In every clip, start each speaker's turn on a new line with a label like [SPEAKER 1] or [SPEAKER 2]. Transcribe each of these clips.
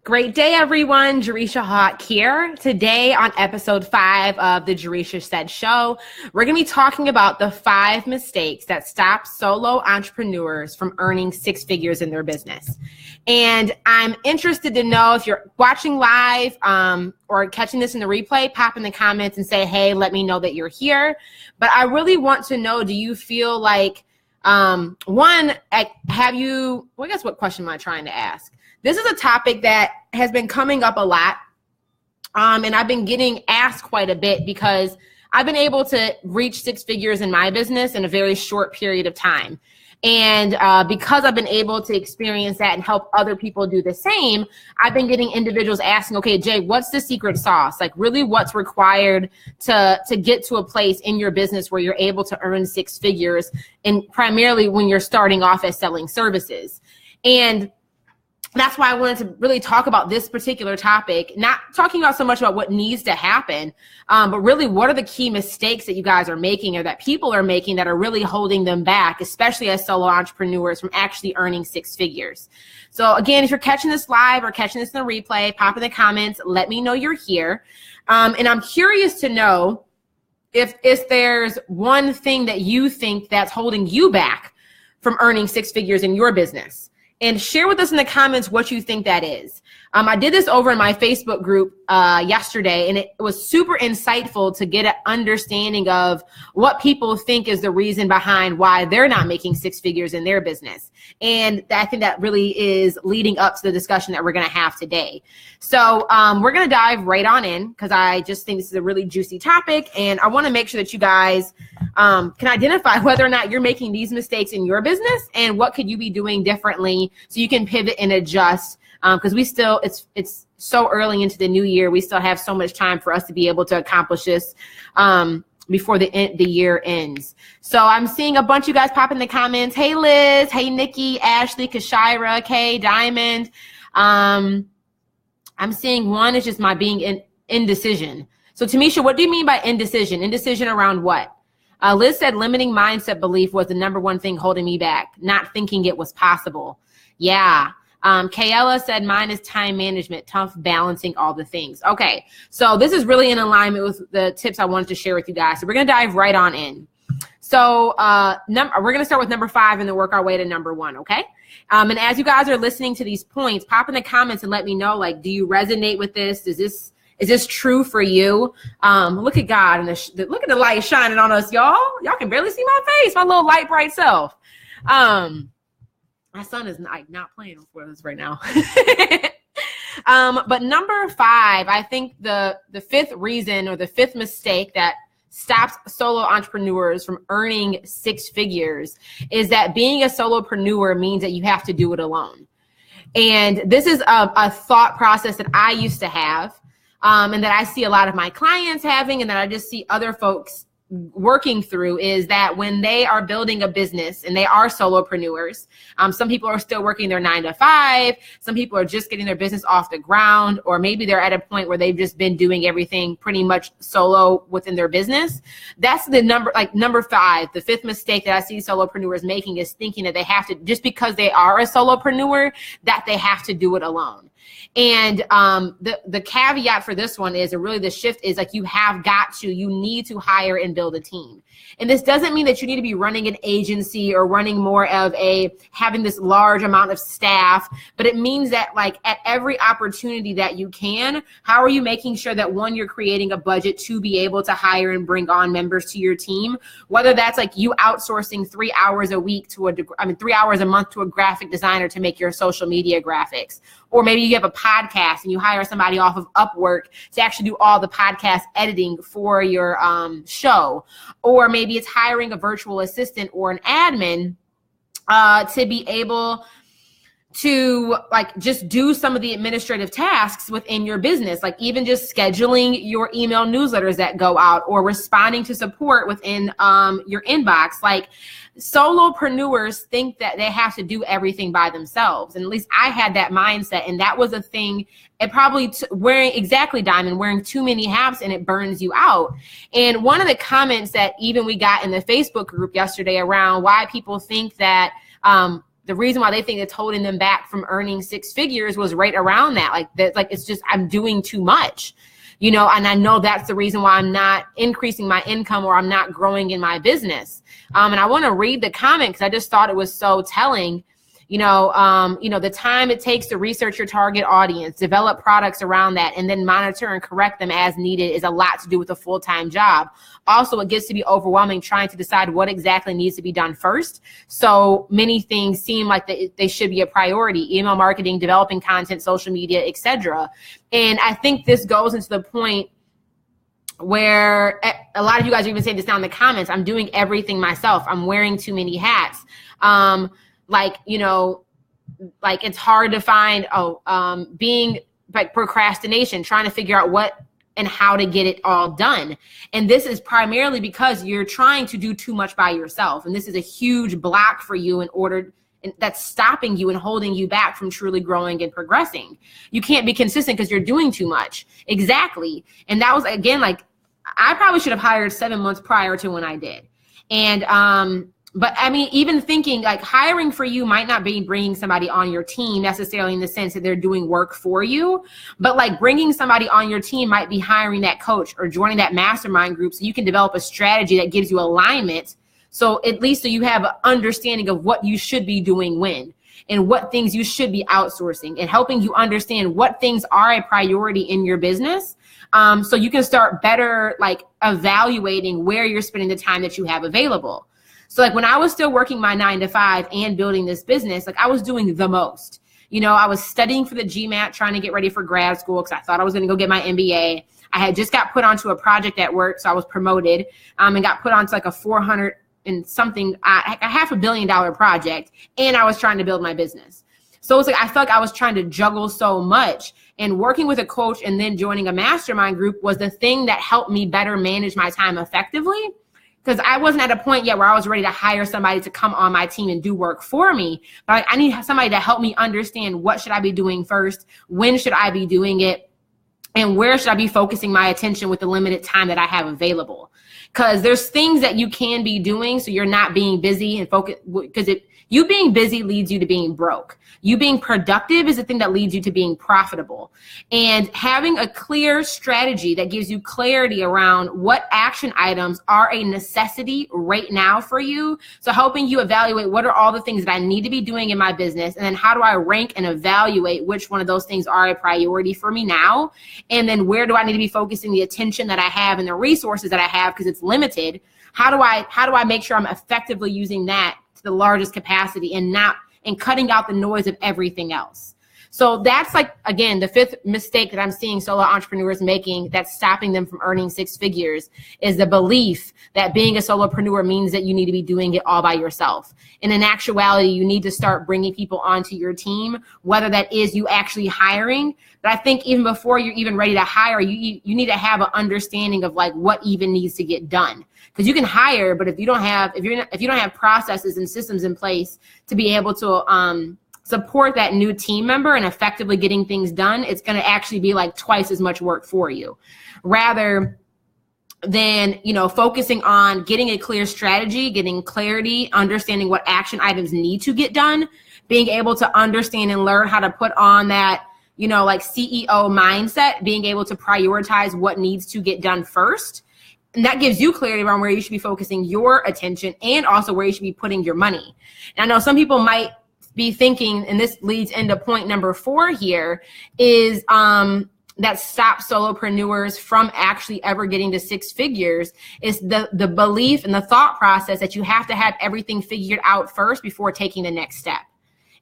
[SPEAKER 1] Great day, everyone. Jereshia Hawk here. Today on episode 5 of the Jereshia Said Show, we're going to be talking about the 5 mistakes that stop solo entrepreneurs from earning 6 figures in their business. And I'm interested to know if you're watching live or catching this in the replay, pop in the comments and say, hey, let me know that you're here. But I really want to know, do you feel like, I guess what question am I trying to ask? This is a topic that has been coming up a lot, and I've been getting asked quite a bit because I've been able to reach 6 figures in my business in a very short period of time. And because I've been able to experience that and help other people do the same, I've been getting individuals asking, okay, Jay, what's the secret sauce? Like really what's required to get to a place in your business where you're able to earn 6 figures, and primarily when you're starting off as selling services. And that's why I wanted to really talk about this particular topic, not talking about so much about what needs to happen, but really what are the key mistakes that you guys are making or that people are making that are really holding them back, especially as solo entrepreneurs, from actually earning 6 figures. So again, if you're catching this live or catching this in the replay, pop in the comments, let me know you're here. And I'm curious to know if there's one thing that you think that's holding you back from earning 6 figures in your business. And share with us in the comments what you think that is. I did this over in my Facebook group yesterday, and it was super insightful to get an understanding of what people think is the reason behind why they're not making 6 figures in their business. And I think that really is leading up to the discussion that we're going to have today. So we're going to dive right on in because I just think this is a really juicy topic, and I want to make sure that you guys can identify whether or not you're making these mistakes in your business and what could you be doing differently so you can pivot and adjust. Because it's so early into the new year, we still have so much time for us to be able to accomplish this before the year ends. So I'm seeing a bunch of you guys pop in the comments. Hey, Liz. Hey, Nikki, Ashley, Kashira, Kay, Diamond. I'm seeing one is just my being indecision. So Tamisha, what do you mean by indecision? Indecision around what? Liz said limiting mindset belief was the number one thing holding me back, not thinking it was possible. Yeah. Kayla said mine is time management, tough balancing all the things. Okay, so this is really in alignment with the tips I wanted to share with you guys. So we're going to dive right on in. So we're going to start with number 5 and then work our way to number 1, okay? And as you guys are listening to these points, pop in the comments and let me know, like, do you resonate with this? Is this true for you? Look at God and look at the light shining on us, y'all. Y'all can barely see my face, my little light bright self. My son is not playing for us right now. But number 5, I think the 5th reason or the 5th mistake that stops solo entrepreneurs from earning 6 figures is that being a solopreneur means that you have to do it alone. And this is a thought process that I used to have, and that I see a lot of my clients having, and that I just see other folks working through, is that when they are building a business and they are solopreneurs, some people are still working their 9 to 5, some people are just getting their business off the ground, or maybe they're at a point where they've just been doing everything pretty much solo within their business. That's the number 5, the 5th mistake that I see solopreneurs making is thinking that they have to, just because they are a solopreneur, that they have to do it alone. And the caveat for this one is, or really the shift is, like, you need to hire and build a team. And this doesn't mean that you need to be running an agency or running more of having this large amount of staff, but it means that, like, at every opportunity that you can, how are you making sure that, one, you're creating a budget to be able to hire and bring on members to your team, whether that's like you outsourcing 3 hours a week 3 hours a month to a graphic designer to make your social media graphics. Or maybe you have a podcast and you hire somebody off of Upwork to actually do all the podcast editing for your show. Or maybe it's hiring a virtual assistant or an admin to be able to, like, just do some of the administrative tasks within your business, like even just scheduling your email newsletters that go out or responding to support within your inbox. Like, solopreneurs think that they have to do everything by themselves. And at least I had that mindset. And that was a thing. It probably wearing too many hats, and it burns you out. And one of the comments that even we got in the Facebook group yesterday around why people think that the reason why they think it's holding them back from earning six figures was right around that. Like it's just, I'm doing too much, you know, and I know that's the reason why I'm not increasing my income or I'm not growing in my business. And I want to read the comment because I just thought it was so telling. You know, the time it takes to research your target audience, develop products around that, and then monitor and correct them as needed is a lot to do with a full-time job. Also, it gets to be overwhelming trying to decide what exactly needs to be done first. So many things seem like they should be a priority: email marketing, developing content, social media, etc. And I think this goes into the point where a lot of you guys are even saying this down in the comments. I'm doing everything myself. I'm wearing too many hats. Like, you know, like it's hard to find, being like procrastination, trying to figure out what and how to get it all done. And this is primarily because you're trying to do too much by yourself. And this is a huge block for you and that's stopping you and holding you back from truly growing and progressing. You can't be consistent because you're doing too much. Exactly. And that was, again, like I probably should have hired 7 months prior to when I did. And, but I mean, even thinking like hiring for you might not be bringing somebody on your team necessarily in the sense that they're doing work for you, but like bringing somebody on your team might be hiring that coach or joining that mastermind group so you can develop a strategy that gives you alignment. So at least so you have an understanding of what you should be doing when and what things you should be outsourcing and helping you understand what things are a priority in your business. So you can start better like evaluating where you're spending the time that you have available. So like when I was still working my 9 to 5 and building this business, like I was doing the most. You know, I was studying for the GMAT, trying to get ready for grad school because I thought I was going to go get my MBA. I had just got put onto a project at work, so I was promoted and got put onto like a 400 and something, a $500 million project, and I was trying to build my business. So it's like I felt like I was trying to juggle so much, and working with a coach and then joining a mastermind group was the thing that helped me better manage my time effectively. Because I wasn't at a point yet where I was ready to hire somebody to come on my team and do work for me. But I need somebody to help me understand what should I be doing first, when should I be doing it, and where should I be focusing my attention with the limited time that I have available. Because there's things that you can be doing so you're not being busy and focus. Because you being busy leads you to being broke. You being productive is the thing that leads you to being profitable. And having a clear strategy that gives you clarity around what action items are a necessity right now for you. So helping you evaluate what are all the things that I need to be doing in my business. And then how do I rank and evaluate which one of those things are a priority for me now? And then where do I need to be focusing the attention that I have and the resources that I have because it's limited? How do I make sure I'm effectively using that to the largest capacity and cutting out the noise of everything else? So that's like, again, the fifth mistake that I'm seeing solo entrepreneurs making that's stopping them from earning six figures is the belief that being a solopreneur means that you need to be doing it all by yourself. And in actuality, you need to start bringing people onto your team, whether that is you actually hiring. But I think even before you're even ready to hire, you need to have an understanding of like what even needs to get done. Because you can hire, but if you don't have processes and systems in place to be able to support that new team member and effectively getting things done, it's going to actually be like twice as much work for you, rather than, focusing on getting a clear strategy, getting clarity, understanding what action items need to get done, being able to understand and learn how to put on that, like CEO mindset, being able to prioritize what needs to get done first. And that gives you clarity around where you should be focusing your attention and also where you should be putting your money. And I know some people might be thinking, and this leads into point number 4 here, is that stops solopreneurs from actually ever getting to six figures is the belief and the thought process that you have to have everything figured out first before taking the next step.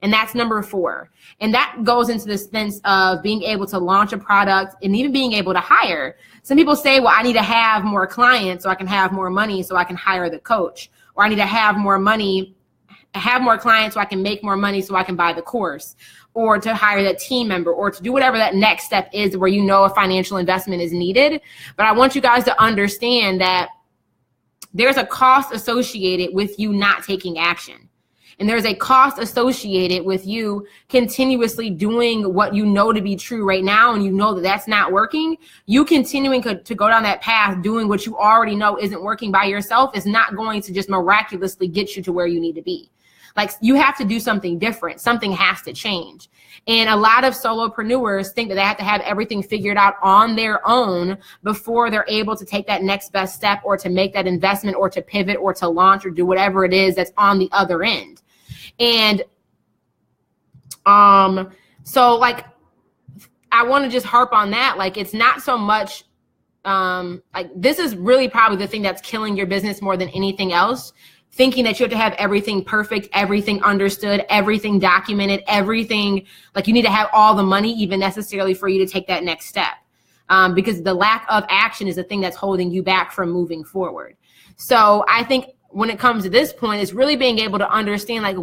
[SPEAKER 1] And that's number 4. And that goes into the sense of being able to launch a product and even being able to hire. Some people say, well, I need to have more clients so I can have more money so I can hire the coach. Or I need to have more money, have more clients so I can make more money so I can buy the course, or to hire that team member, or to do whatever that next step is where a financial investment is needed. But I want you guys to understand that there's a cost associated with you not taking action. And there's a cost associated with you continuously doing what you know to be true right now, and that that's not working. You continuing to go down that path, doing what you already know isn't working by yourself, is not going to just miraculously get you to where you need to be. Like you have to do something different. Something has to change. And a lot of solopreneurs think that they have to have everything figured out on their own before they're able to take that next best step or to make that investment or to pivot or to launch or do whatever it is that's on the other end. And so like, I want to just harp on that. Like, it's not so much, like this is really probably the thing that's killing your business more than anything else. Thinking that you have to have everything perfect, everything understood, everything documented, everything, like you need to have all the money even necessarily for you to take that next step. Because the lack of action is the thing that's holding you back from moving forward. So I think when it comes to this point, it's really being able to understand like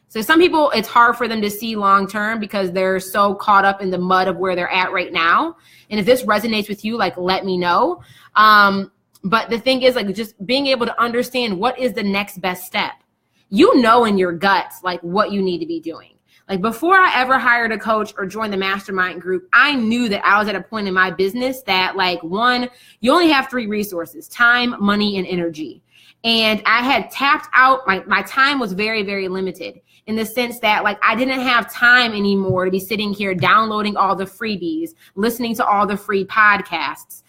[SPEAKER 1] so some people, it's hard for them to see long-term because they're so caught up in the mud of where they're at right now. And if this resonates with you, like, let me know. But the thing is, like, just being able to understand what is the next best step. You know in your guts, like, what you need to be doing. Like, before I ever hired a coach or joined the mastermind group, I knew that I was at a point in my business that, like, one, you only have 3 resources: time, money, and energy. And I had tapped out, my time was very, very limited in the sense that, like, I didn't have time anymore to be sitting here downloading all the freebies, listening to all the free podcasts,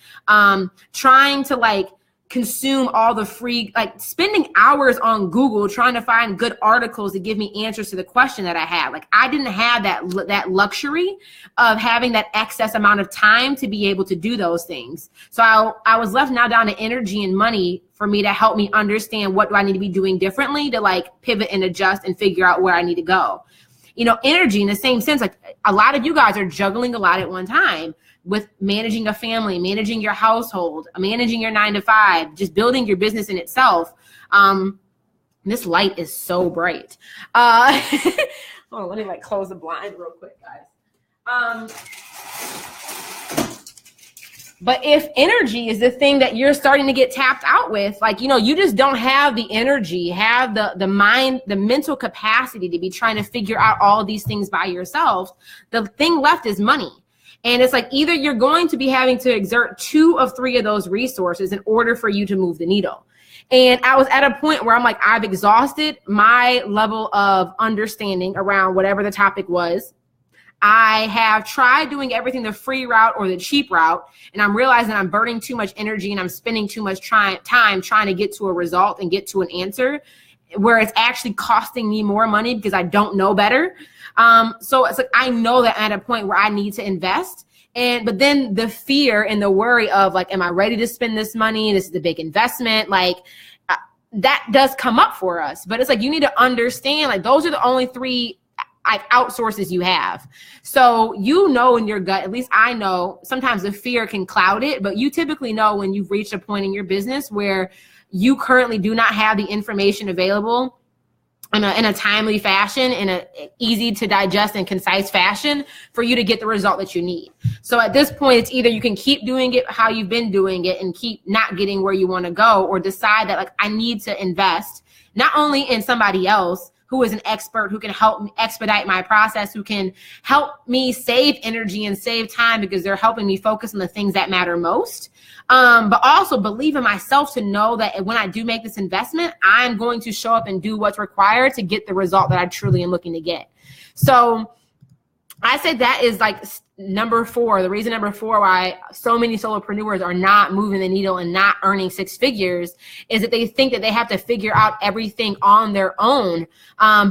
[SPEAKER 1] trying to like consume all the free, like spending hours on Google trying to find good articles to give me answers to the question that I had. Like, I didn't have that luxury of having that excess amount of time to be able to do those things. So I was left now down to energy and money for me to help me understand what do I need to be doing differently to like pivot and adjust and figure out where I need to go. You know, energy in the same sense, like a lot of you guys are juggling a lot at one time with managing a family, managing your household, managing your 9-to-5, just building your business in itself. This light is so bright. Hold on, let me like close the blind real quick, guys. But if energy is the thing that you're starting to get tapped out with, like, you know, you just don't have the energy, have the mind, the mental capacity to be trying to figure out all these things by yourself, the thing left is money. And it's like either you're going to be having to exert 2 of 3 of those resources in order for you to move the needle. And I was at a point where I'm like, I've exhausted my level of understanding around whatever the topic was. I have tried doing everything the free route or the cheap route, and I'm realizing I'm burning too much energy and I'm spending too much time trying to get to a result and get to an answer where it's actually costing me more money because I don't know better. So it's like, I know that I'm at a point where I need to invest. But then the fear and the worry of like, am I ready to spend this money? This is a big investment. Like that does come up for us, but it's like, you need to understand, like, those are the only 3 outsources you have. So, you know, in your gut, at least I know sometimes the fear can cloud it, but you typically know when you've reached a point in your business where you currently do not have the information available in a timely fashion, in a easy to digest and concise fashion for you to get the result that you need. So at this point, it's either you can keep doing it how you've been doing it and keep not getting where you want to go, or decide that, like, I need to invest not only in somebody else who is an expert, who can help me expedite my process, who can help me save energy and save time because they're helping me focus on the things that matter most. But also believe in myself to know that when I do make this investment, I'm going to show up and do what's required to get the result that I truly am looking to get. So I said that is like number 4, the reason number 4 why so many solopreneurs are not moving the needle and not earning 6 figures is that they think that they have to figure out everything on their own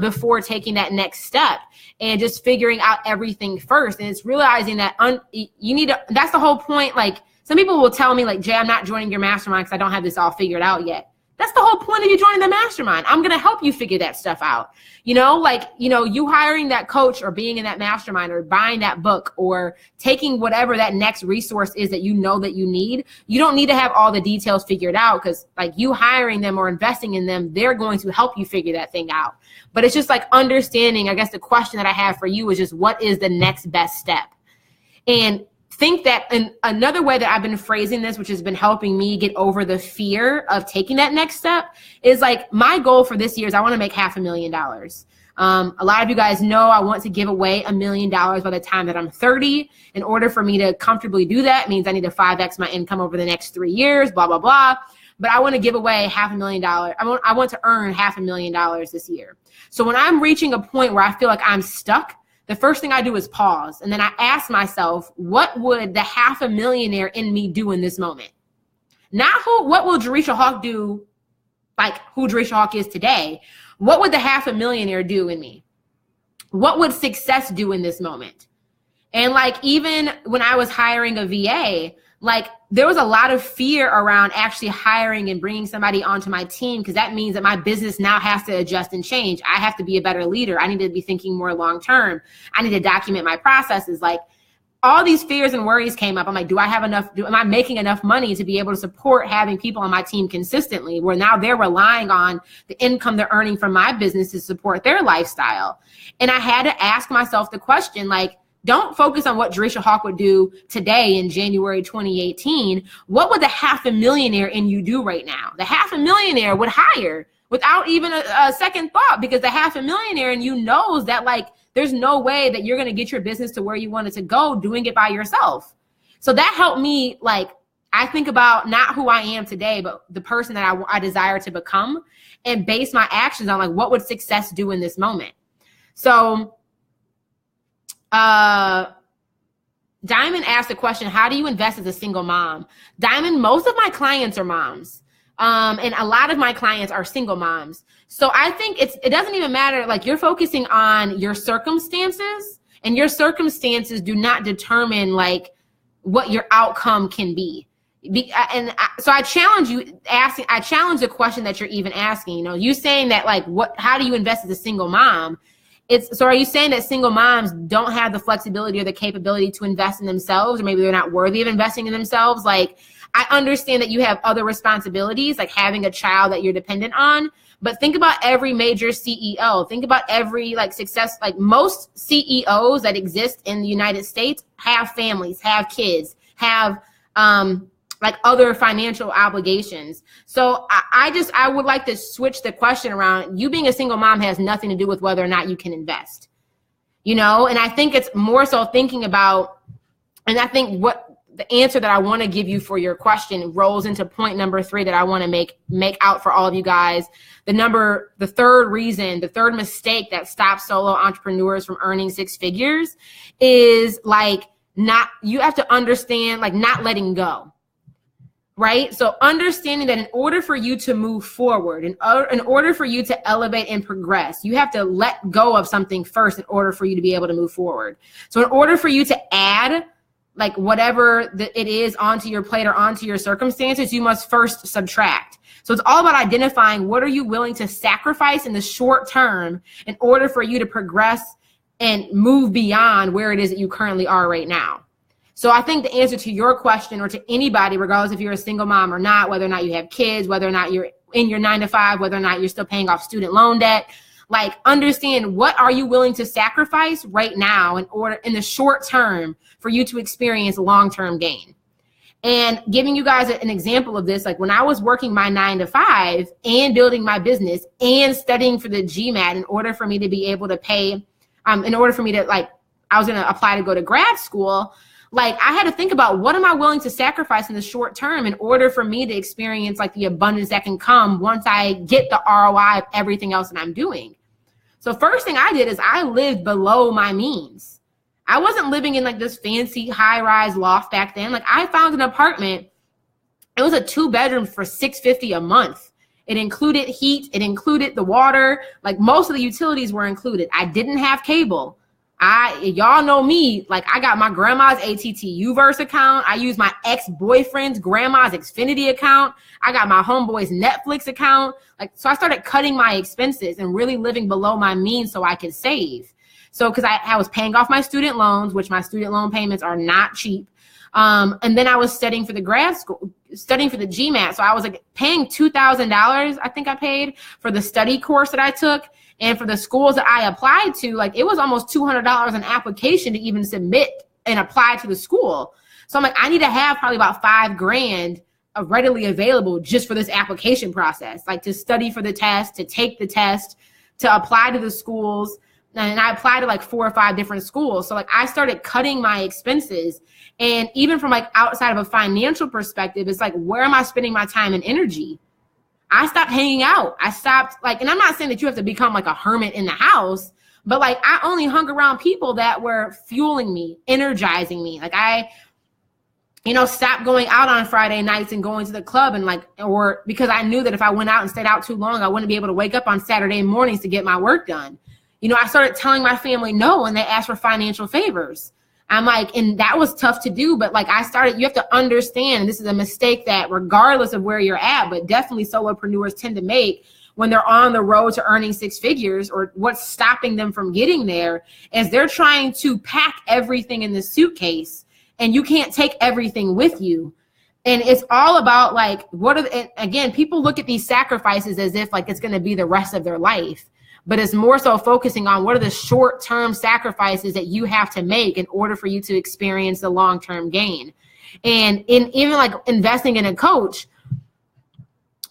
[SPEAKER 1] before taking that next step and just figuring out everything first. And it's realizing that you need to, that's the whole point. Like, some people will tell me like, Jay, I'm not joining your mastermind because I don't have this all figured out yet. That's the whole point of you joining the mastermind. I'm going to help you figure that stuff out. You know, like, you know, you hiring that coach or being in that mastermind or buying that book or taking whatever that next resource is that you know that you need. You don't need to have all the details figured out because like you hiring them or investing in them, they're going to help you figure that thing out. But it's just like understanding, I guess the question that I have for you is just what is the next best step? And think that, and another way that I've been phrasing this, which has been helping me get over the fear of taking that next step, is like my goal for this year is I want to make $500,000. A lot of you guys know I want to give away $1 million by the time that I'm 30. In order for me to comfortably do that, it means I need to 5x my income over the next 3 years, blah, blah, blah. but I want to give away $500,000. I want to earn $500,000 this year. So when I'm reaching a point where I feel like I'm stuck, the first thing I do is pause. And then I ask myself, what would the $500,000 in me do in this moment? Not what will Jereshia Hawk do, like who Jereshia Hawk is today. What would the $500,000 do in me? What would success do in this moment? And like, even when I was hiring a VA, like there was a lot of fear around actually hiring and bringing somebody onto my team, because that means that my business now has to adjust and change. I have to be a better leader. I need to be thinking more long-term. I need to document my processes. Like all these fears and worries came up. I'm like, do I have enough? Am I making enough money to be able to support having people on my team consistently, where now they're relying on the income they're earning from my business to support their lifestyle? And I had to ask myself the question, like, don't focus on what Jereshia Hawk would do today in January 2018. What would the $500,000 in you do right now? The $500,000 would hire without even a second thought, because the $500,000 in you knows that like there's no way that you're going to get your business to where you want it to go doing it by yourself. So that helped me. Like, I think about not who I am today, but the person that I desire to become, and base my actions on like, what would success do in this moment? So Diamond asked the question, how do you invest as a single mom? Diamond, most of my clients are moms. And a lot of my clients are single moms. So I think it doesn't even matter. Like, you're focusing on your circumstances, and your circumstances do not determine like what your outcome can be. So I challenge you I challenge the question that you're even asking. You know, you saying that like, how do you invest as a single mom? So are you saying that single moms don't have the flexibility or the capability to invest in themselves, or maybe they're not worthy of investing in themselves? Like, I understand that you have other responsibilities, like having a child that you're dependent on, but think about every major CEO. Think about every like success, like most CEOs that exist in the United States have families, have kids, have like other financial obligations. So I would like to switch the question around. You being a single mom has nothing to do with whether or not you can invest, you know? And I think it's more so thinking about, and I think what the answer that I want to give you for your question rolls into point number 3 that I want to make out for all of you guys. The third mistake that stops solo entrepreneurs from earning 6 figures is like you have to understand, like, not letting go. Right? So understanding that in order for you to move forward, in order for you to elevate and progress, you have to let go of something first in order for you to be able to move forward. So in order for you to add like whatever it is onto your plate or onto your circumstances, you must first subtract. So it's all about identifying what are you willing to sacrifice in the short term in order for you to progress and move beyond where it is that you currently are right now. So I think the answer to your question, or to anybody, regardless if you're a single mom or not, whether or not you have kids, whether or not you're in your 9-to-5, whether or not you're still paying off student loan debt, like, understand what are you willing to sacrifice right now in the short term for you to experience long-term gain. And giving you guys an example of this, like when I was working my 9-to-5 and building my business and studying for the GMAT in order for me to be able to pay, in order for me to, like, I was going to apply to go to grad school. Like, I had to think about what am I willing to sacrifice in the short term in order for me to experience like the abundance that can come once I get the ROI of everything else that I'm doing. So first thing I did is I lived below my means. I wasn't living in like this fancy high-rise loft back then. Like, I found an apartment. It was a 2-bedroom for $650 a month. It included heat. It included the water. Like, most of the utilities were included. I didn't have cable. Y'all know me, like, I got my grandma's ATT Uverse account. I use my ex-boyfriend's grandma's Xfinity account. I got my homeboy's Netflix account. Like, so I started cutting my expenses and really living below my means so I could save. So, because I was paying off my student loans, which my student loan payments are not cheap. And then I was studying for the grad school, studying for the GMAT. So I was like paying $2,000, I think I paid for the study course that I took. And for the schools that I applied to, like, it was almost $200 an application to even submit and apply to the school. So I'm like, I need to have probably about $5,000 readily available just for this application process, like to study for the test, to take the test, to apply to the schools. and I applied to like 4 or 5 different schools. So like I started cutting my expenses. And even from like outside of a financial perspective, it's like, where am I spending my time and energy? I stopped hanging out. I stopped like, and I'm not saying that you have to become like a hermit in the house, but like I only hung around people that were fueling me, energizing me. Like I, stopped going out on Friday nights and going to the club and like, or because I knew that if I went out and stayed out too long, I wouldn't be able to wake up on Saturday mornings to get my work done. I started telling my family no when they asked for financial favors. I'm like, and that was tough to do, but like you have to understand, this is a mistake that regardless of where you're at, but definitely solopreneurs tend to make when they're on the road to earning 6 figures, or what's stopping them from getting there is they're trying to pack everything in the suitcase, and you can't take everything with you. And it's all about like, again, people look at these sacrifices as if like it's going to be the rest of their life. But it's more so focusing on what are the short-term sacrifices that you have to make in order for you to experience the long-term gain. And even like investing in a coach,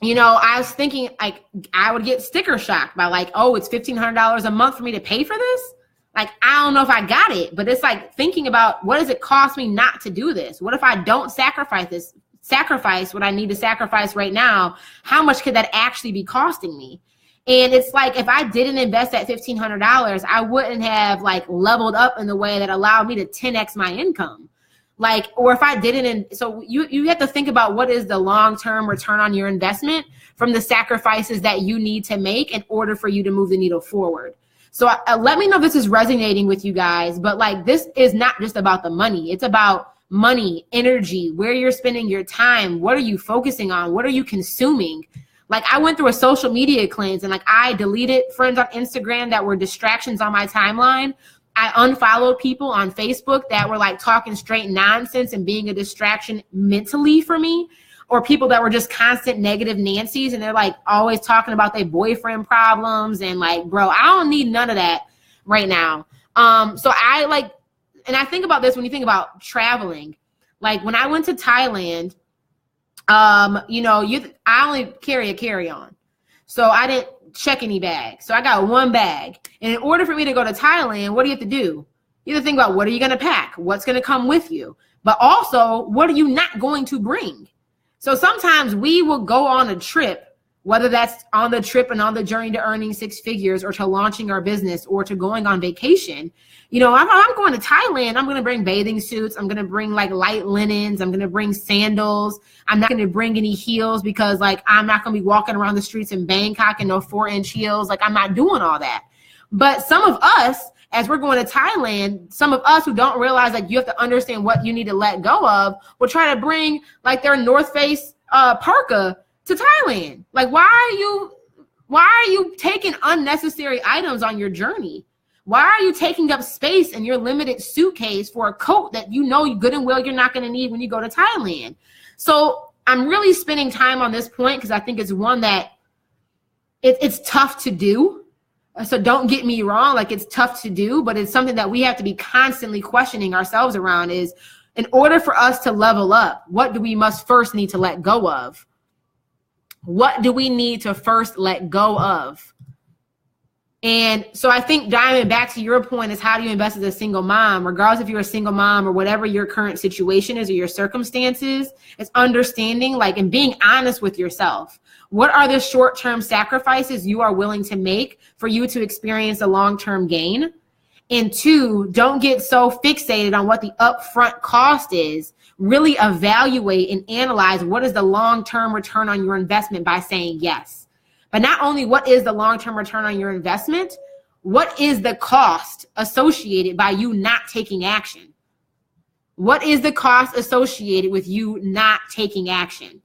[SPEAKER 1] I was thinking like I would get sticker shock by like, oh, it's $1,500 a month for me to pay for this. Like, I don't know if I got it, but it's like thinking about what does it cost me not to do this? What if I don't sacrifice what I need to sacrifice right now? How much could that actually be costing me? And it's like, if I didn't invest that $1,500, I wouldn't have like leveled up in the way that allowed me to 10x my income. Like, or if I didn't, so you have to think about what is the long-term return on your investment from the sacrifices that you need to make in order for you to move the needle forward. So let me know if this is resonating with you guys, but like, this is not just about the money. It's about money, energy, where you're spending your time. What are you focusing on? What are you consuming? Like I went through a social media cleanse and like I deleted friends on Instagram that were distractions on my timeline. I unfollowed people on Facebook that were like talking straight nonsense and being a distraction mentally for me, or people that were just constant negative Nancy's and they're like always talking about their boyfriend problems and like, bro, I don't need none of that right now. So I like, and I think about this when you think about traveling. Like when I went to Thailand, I only carry a carry-on. So I didn't check any bags. So I got one bag. And in order for me to go to Thailand, what do you have to do? You have to think about what are you going to pack? What's going to come with you? But also, what are you not going to bring? So sometimes we will go on a trip, whether that's on the trip and on the journey to earning 6 figures or to launching our business or to going on vacation. I'm going to Thailand, I'm going to bring bathing suits. I'm going to bring like light linens. I'm going to bring sandals. I'm not going to bring any heels because like I'm not going to be walking around the streets in Bangkok in no 4-inch heels. Like I'm not doing all that. But some of us, as we're going to Thailand, some of us who don't realize like you have to understand what you need to let go of will try to bring like their North Face parka to Thailand. Like, why are you taking unnecessary items on your journey? Why are you taking up space in your limited suitcase for a coat that you know good and well you're not going to need when you go to Thailand? So I'm really spending time on this point because I think it's one that it's tough to do. So don't get me wrong, like it's tough to do, but it's something that we have to be constantly questioning ourselves around is in order for us to level up, what do we must first need to let go of? What do we need to first let go of? And so I think diving back to your point is how do you invest as a single mom, regardless if you're a single mom or whatever your current situation is or your circumstances, it's understanding like and being honest with yourself. What are the short-term sacrifices you are willing to make for you to experience a long-term gain? And 2, don't get so fixated on what the upfront cost is. Really evaluate and analyze what is the long-term return on your investment by saying yes. But not only what is the long-term return on your investment, what is the cost associated by you not taking action? What is the cost associated with you not taking action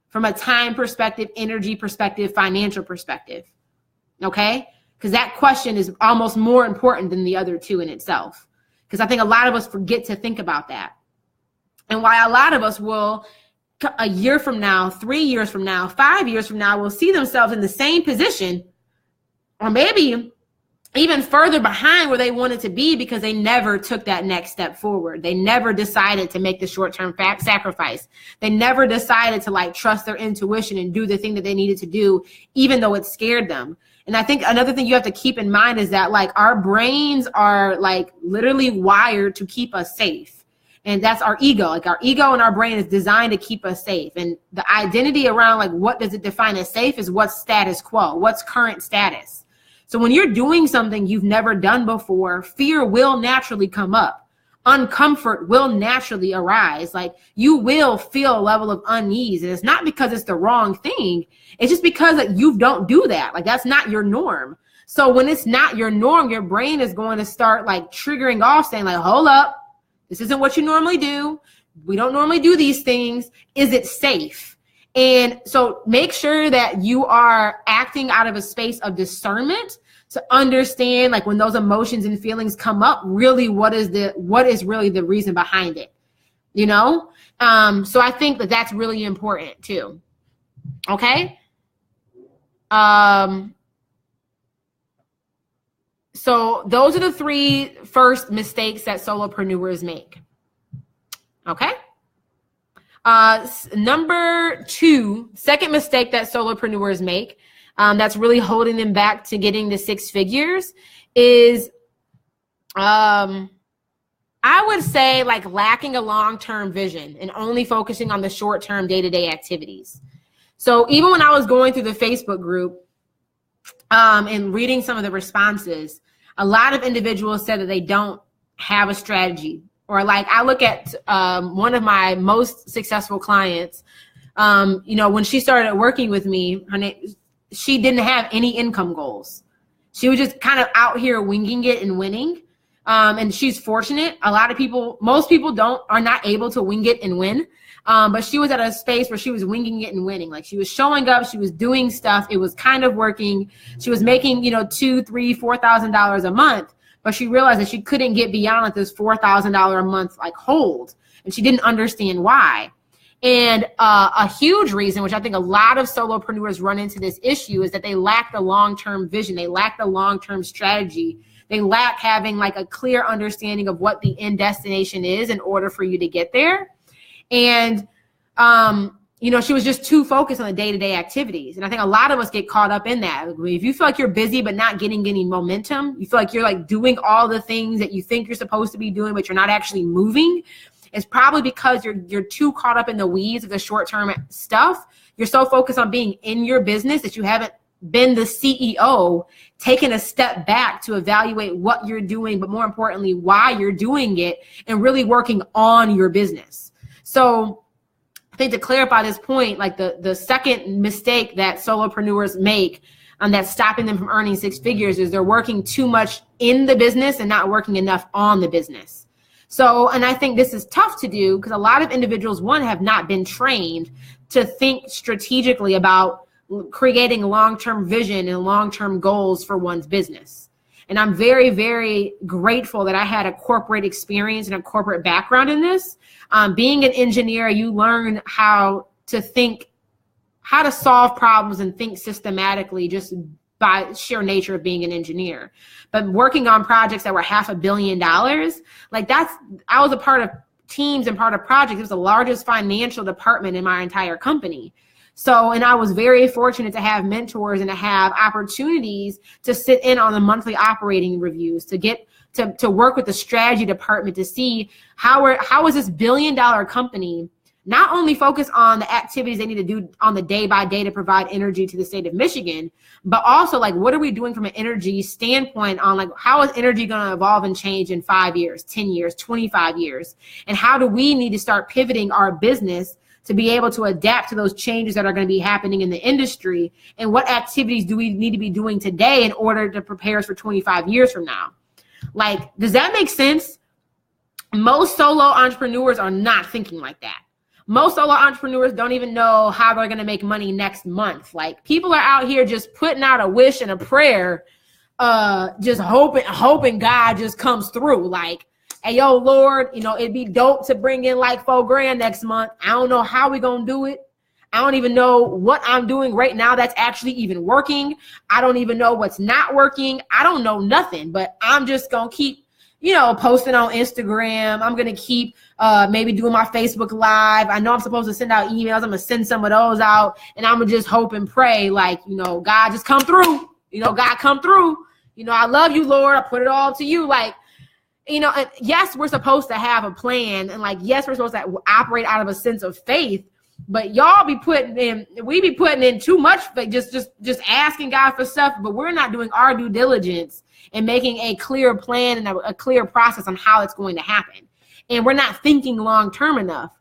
[SPEAKER 1] from a time perspective, energy perspective, financial perspective? Okay? Because that question is almost more important than the other 2 in itself. Because I think a lot of us forget to think about that. And why a lot of us will, a year from now, 3 years from now, 5 years from now, will see themselves in the same position or maybe even further behind where they wanted to be because they never took that next step forward. They never decided to make the short-term sacrifice. They never decided to like trust their intuition and do the thing that they needed to do, even though it scared them. And I think another thing you have to keep in mind is that like our brains are like literally wired to keep us safe. And that's our ego. Like our ego and our brain is designed to keep us safe. And the identity around like what does it define as safe is what's status quo, what's current status. So when you're doing something you've never done before, fear will naturally come up. Uncomfort will naturally arise. Like you will feel a level of unease. And it's not because it's the wrong thing. It's just because like, you don't do that. Like that's not your norm. So when it's not your norm, your brain is going to start like triggering off saying like, hold up, this isn't what you normally do. We don't normally do these things. Is it safe? And so make sure that you are acting out of a space of discernment to understand like when those emotions and feelings come up, really what is really the reason behind it, you know? So I think that that's really important too. Okay. So those are the 3 first mistakes that solopreneurs make. Okay. Number 2, second mistake that solopreneurs make, that's really holding them back to getting to 6 figures is, I would say like lacking a long-term vision and only focusing on the short-term day-to-day activities. So even when I was going through the Facebook group, and reading some of the responses, a lot of individuals said that they don't have a strategy. Or like I look at one of my most successful clients, you know, when she started working with me, she didn't have any income goals. She was just kind of out here winging it and winning. And she's fortunate. A lot of people, most people are not able to wing it and win. But she was at a space where she was winging it and winning. Like she was showing up, she was doing stuff. It was kind of working. She was making, you know, $2,000, $3,000, $4,000 a month, but she realized that she couldn't get beyond like this $4,000 a month, like hold. And she didn't understand why. And a huge reason, which I think a lot of solopreneurs run into this issue, is that they lack the long-term vision. They lack the long-term strategy. They lack having like a clear understanding of what the end destination is in order for you to get there. And, you know, she was just too focused on the day-to-day activities. And I think a lot of us get caught up in that. If you feel like you're busy but not getting any momentum, you feel like you're like doing all the things that you think you're supposed to be doing, but you're not actually moving, it's probably because you're too caught up in the weeds of the short-term stuff. You're so focused on being in your business that you haven't been the CEO, taken a step back to evaluate what you're doing, but more importantly, why you're doing it, and really working on your business. So I think to clarify this point, like the second mistake that solopreneurs make that's stopping them from earning 6 figures is they're working too much in the business and not working enough on the business. So, and I think this is tough to do because a lot of individuals, one, have not been trained to think strategically about creating long-term vision and long-term goals for one's business. And I'm very, very grateful that I had a corporate experience and a corporate background in this. Being an engineer, you learn how to think, how to solve problems and think systematically just by sheer nature of being an engineer. But working on projects that were $500 million, like I was a part of teams and part of projects. It was the largest financial department in my entire company. So, and I was very fortunate to have mentors and to have opportunities to sit in on the monthly operating reviews, to get to work with the strategy department to see how is this $1 billion company not only focus on the activities they need to do on the day by day to provide energy to the state of Michigan, but also like, what are we doing from an energy standpoint on like, how is energy going to evolve and change in 5 years, 10 years, 25 years? And how do we need to start pivoting our business to be able to adapt to those changes that are going to be happening in the industry? And what activities do we need to be doing today in order to prepare us for 25 years from now? Like, does that make sense? Most solo entrepreneurs are not thinking like that. Most solo entrepreneurs don't even know how they're going to make money next month. Like, people are out here just putting out a wish and a prayer, just hoping God just comes through. Like, hey, yo, Lord, you know, it'd be dope to bring in like $4,000 next month. I don't know how we going to do it. I don't even know what I'm doing right now that's actually even working. I don't even know what's not working. I don't know nothing, but I'm just going to keep, you know, posting on Instagram. I'm going to keep maybe doing my Facebook Live. I know I'm supposed to send out emails. I'm going to send some of those out, and I'm going to just hope and pray like, you know, God just come through. God come through. I love you, Lord. I put it all to you. Like, and yes, we're supposed to have a plan. And like, yes, we're supposed to operate out of a sense of faith. But we be putting in too much, like just asking God for stuff, but we're not doing our due diligence and making a clear plan and a clear process on how it's going to happen. And we're not thinking long-term enough.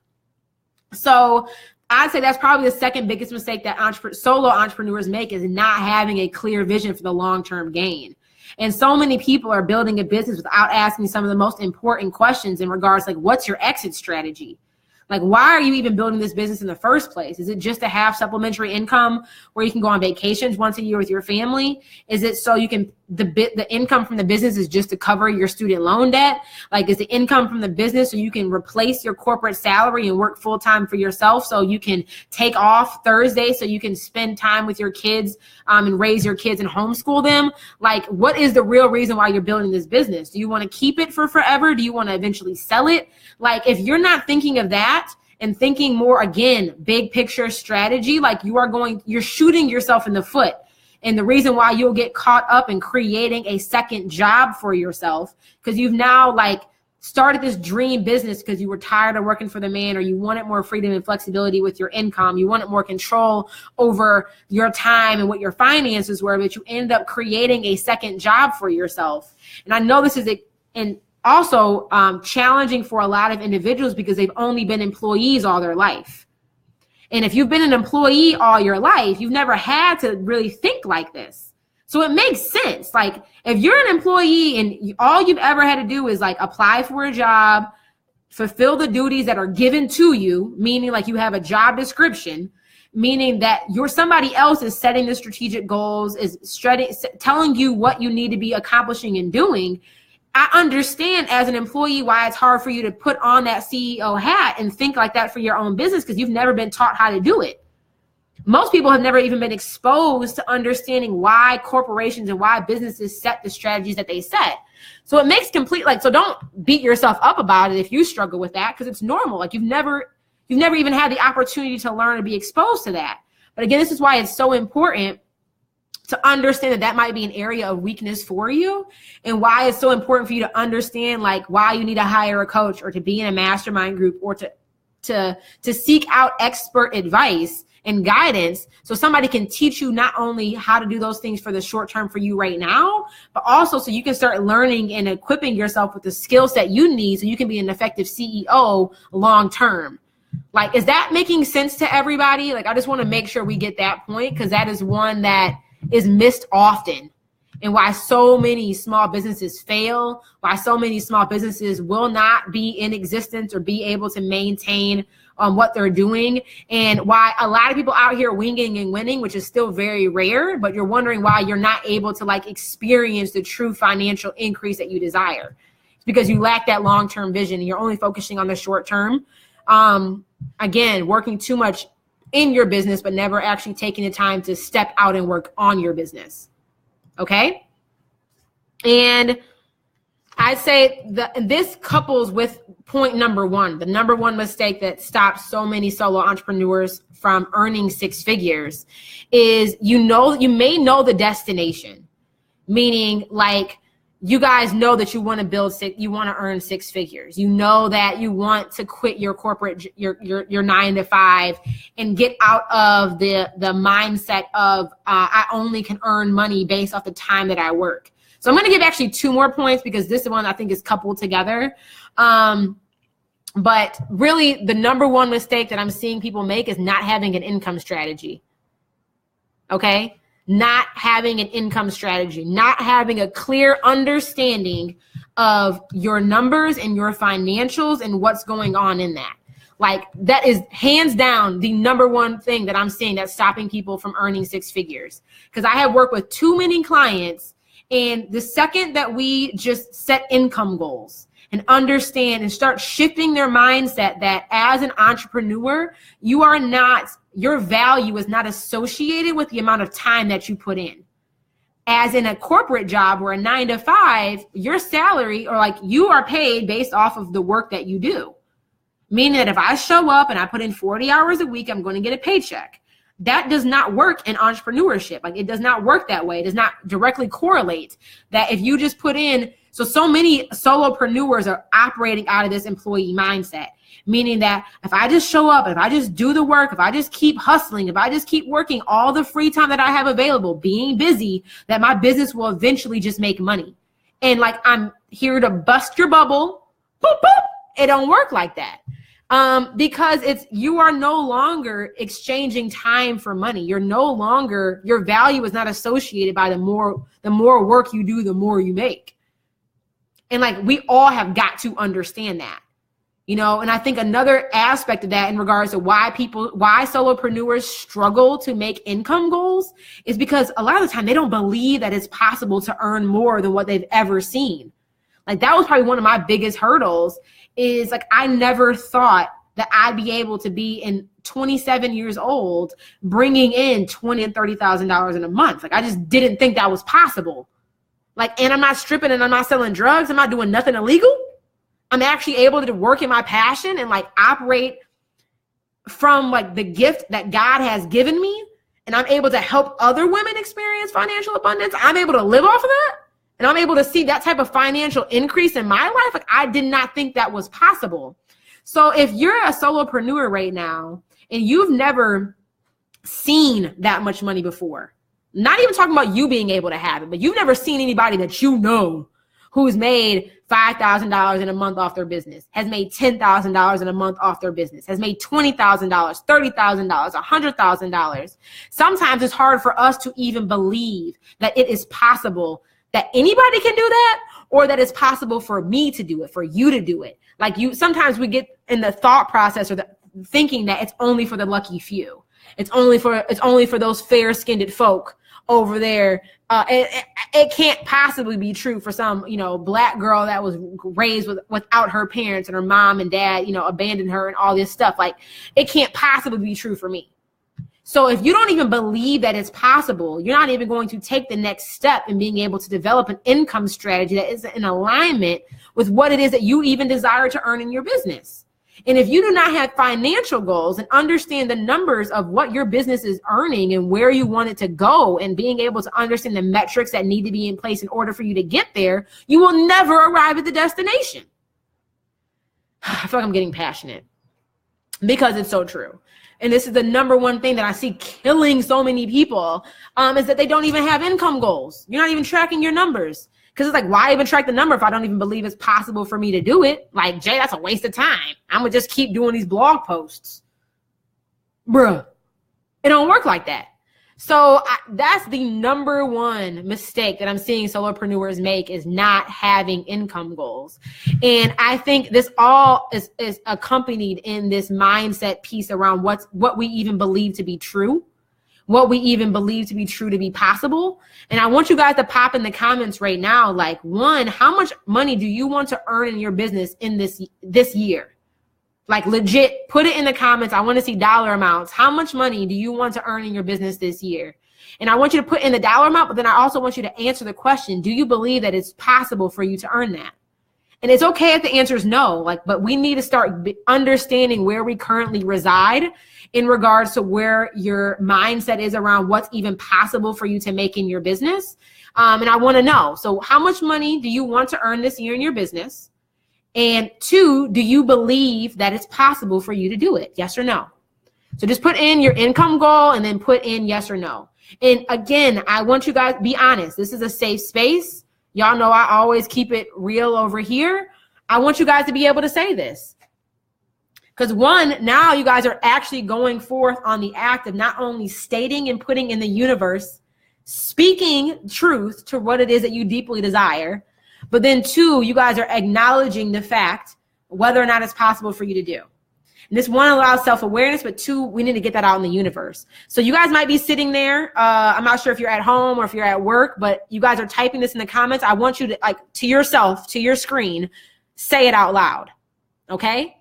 [SPEAKER 1] So I'd say that's probably the second biggest mistake that solo entrepreneurs make, is not having a clear vision for the long-term gain. And so many people are building a business without asking some of the most important questions in regards, like, what's your exit strategy? Like, why are you even building this business in the first place? Is it just to have supplementary income where you can go on vacations once a year with your family? Is it so you can, the income from the business is just to cover your student loan debt? Like, is the income from the business so you can replace your corporate salary and work full time for yourself, so you can take off Thursday so you can spend time with your kids and raise your kids and homeschool them? Like, what is the real reason why you're building this business? Do you want to keep it for forever? Do you want to eventually sell it? Like, if you're not thinking of that and thinking more, again, big picture strategy, like, you're shooting yourself in the foot. And the reason why you'll get caught up in creating a second job for yourself, because you've now like started this dream business because you were tired of working for the man, or you wanted more freedom and flexibility with your income. You wanted more control over your time and what your finances were, but you ended up creating a second job for yourself. And I know this is also challenging for a lot of individuals because they've only been employees all their life. And if you've been an employee all your life, you've never had to really think like this. So it makes sense. Like, if you're an employee and all you've ever had to do is like apply for a job, fulfill the duties that are given to you, meaning like you have a job description, meaning that somebody else is setting the strategic goals, is telling you what you need to be accomplishing and doing. I understand as an employee why it's hard for you to put on that CEO hat and think like that for your own business, because you've never been taught how to do it. Most people have never even been exposed to understanding why corporations and why businesses set the strategies that they set. So it makes so don't beat yourself up about it if you struggle with that, because it's normal. Like, you've never even had the opportunity to learn and be exposed to that. But again, this is why it's so important to understand that might be an area of weakness for you, and why it's so important for you to understand like why you need to hire a coach or to be in a mastermind group or to seek out expert advice and guidance, so somebody can teach you not only how to do those things for the short term for you right now, but also so you can start learning and equipping yourself with the skill set you need so you can be an effective CEO long term. Like, is that making sense to everybody? Like, I just want to make sure we get that point, because that is one that is missed often, and why so many small businesses fail, why so many small businesses will not be in existence or be able to maintain what they're doing, and why a lot of people out here winging and winning, which is still very rare, but you're wondering why you're not able to like experience the true financial increase that you desire. It's because you lack that long-term vision and you're only focusing on the short term. Again, working too much in your business, but never actually taking the time to step out and work on your business. Okay. And I'd say this couples with point number one, the number one mistake that stops so many solo entrepreneurs from earning six figures is, you may know the destination, meaning like, you guys know that you want to earn six figures. You know that you want to quit your corporate, your 9 to 5 and get out of the mindset of, I only can earn money based off the time that I work. So I'm going to give actually 2 more points, because this one I think is coupled together. But really the number one mistake that I'm seeing people make is not having an income strategy. Okay. Not having an income strategy, not having a clear understanding of your numbers and your financials and what's going on in that. Like, that is hands down the number one thing that I'm seeing that's stopping people from earning six figures. Because I have worked with too many clients, and the second that we just set income goals and understand and start shifting their mindset that as an entrepreneur, your value is not associated with the amount of time that you put in. As in a corporate job or a 9 to 5, your salary, or like, you are paid based off of the work that you do. Meaning that if I show up and I put in 40 hours a week, I'm going to get a paycheck. That does not work in entrepreneurship. Like, it does not work that way. It does not directly correlate that if you just put in. So many solopreneurs are operating out of this employee mindset, meaning that if I just show up, if I just do the work, if I just keep hustling, if I just keep working all the free time that I have available, being busy, that my business will eventually just make money. And like, I'm here to bust your bubble. Boop, boop. It don't work like that. Because you are no longer exchanging time for money. You're no longer, your value is not associated by the more work you do, the more you make. And like, we all have got to understand that, you know. And I think another aspect of that in regards to why solopreneurs struggle to make income goals is because a lot of the time they don't believe that it's possible to earn more than what they've ever seen. Like, that was probably one of my biggest hurdles. Is like, I never thought that I'd be able to be in 27 years old, bringing in $20,000 and $30,000 in a month. Like, I just didn't think that was possible. Like, and I'm not stripping and I'm not selling drugs. I'm not doing nothing illegal. I'm actually able to work in my passion and like operate from like the gift that God has given me. And I'm able to help other women experience financial abundance. I'm able to live off of that. And I'm able to see that type of financial increase in my life. Like, I did not think that was possible. So if you're a solopreneur right now and you've never seen that much money before, not even talking about you being able to have it, but you've never seen anybody that you know who's made $5,000 in a month off their business, has made $10,000 in a month off their business, has made $20,000, $30,000, $100,000. Sometimes it's hard for us to even believe that it is possible that anybody can do that, or that it's possible for me to do it, for you to do it. Like, sometimes we get in the thought process or the thinking that it's only for the lucky few. It's only for those fair-skinned folk over there. It can't possibly be true for some, you know, black girl that was raised without her parents and her mom and dad, you know, abandoned her and all this stuff. Like, it can't possibly be true for me. So if you don't even believe that it's possible, you're not even going to take the next step in being able to develop an income strategy that is in alignment with what it is that you even desire to earn in your business. And if you do not have financial goals and understand the numbers of what your business is earning and where you want it to go, and being able to understand the metrics that need to be in place in order for you to get there, you will never arrive at the destination. I feel like I'm getting passionate because it's so true. And this is the number one thing that I see killing so many people, is that they don't even have income goals. You're not even tracking your numbers. Because it's like, why even track the number if I don't even believe it's possible for me to do it? Like, Jay, that's a waste of time. I'm going to just keep doing these blog posts. Bruh, it don't work like that. So that's the number one mistake that I'm seeing solopreneurs make, is not having income goals. And I think this all is accompanied in this mindset piece around what we even believe to be true, what we even believe to be true to be possible. And I want you guys to pop in the comments right now, like, one, how much money do you want to earn in your business in this year? Like, legit, put it in the comments. I want to see dollar amounts. How much money do you want to earn in your business this year? And I want you to put in the dollar amount, but then I also want you to answer the question, do you believe that it's possible for you to earn that? And it's okay if the answer is no, like, but we need to start understanding where we currently reside in regards to where your mindset is around what's even possible for you to make in your business. And I want to know, so how much money do you want to earn this year in your business? And two, do you believe that it's possible for you to do it? Yes or no? So just put in your income goal and then put in yes or no. And again, I want you guys to be honest. This is a safe space. Y'all know I always keep it real over here. I want you guys to be able to say this. Because one, now you guys are actually going forth on the act of not only stating and putting in the universe, speaking truth to what it is that you deeply desire, but then two, you guys are acknowledging the fact whether or not it's possible for you to do. And this one allows self-awareness, but two, we need to get that out in the universe. So you guys might be sitting there. I'm not sure if you're at home or if you're at work, but you guys are typing this in the comments. I want you to, like, to yourself, to your screen, say it out loud. Okay?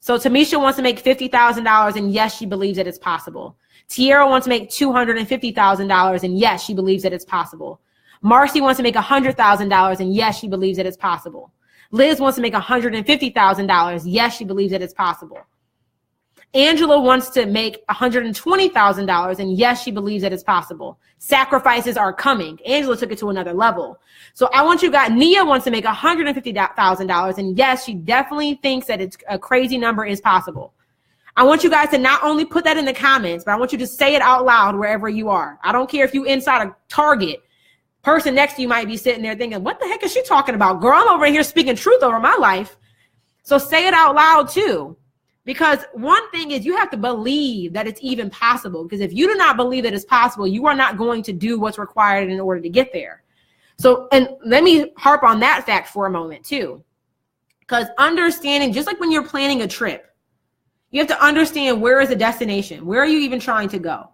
[SPEAKER 1] So Tamisha wants to make $50,000, and yes, she believes that it's possible. Tierra wants to make $250,000, and yes, she believes that it's possible. Marcy wants to make $100,000, and yes, she believes that it's possible. Liz wants to make $150,000. Yes, she believes that it's possible. Angela wants to make $120,000, and yes, she believes that it's possible. Sacrifices are coming. Angela took it to another level. So I want you guys, Nia wants to make $150,000, and yes, she definitely thinks that it's a crazy number is possible. I want you guys to not only put that in the comments, but I want you to say it out loud wherever you are. I don't care if you inside a Target. Person next to you might be sitting there thinking, what the heck is she talking about? Girl, I'm over here speaking truth over my life. So say it out loud too. Because one thing is you have to believe that it's even possible. Because if you do not believe that it's possible, you are not going to do what's required in order to get there. So, and let me harp on that fact for a moment too. Because understanding, just like when you're planning a trip, you have to understand where is the destination? Where are you even trying to go?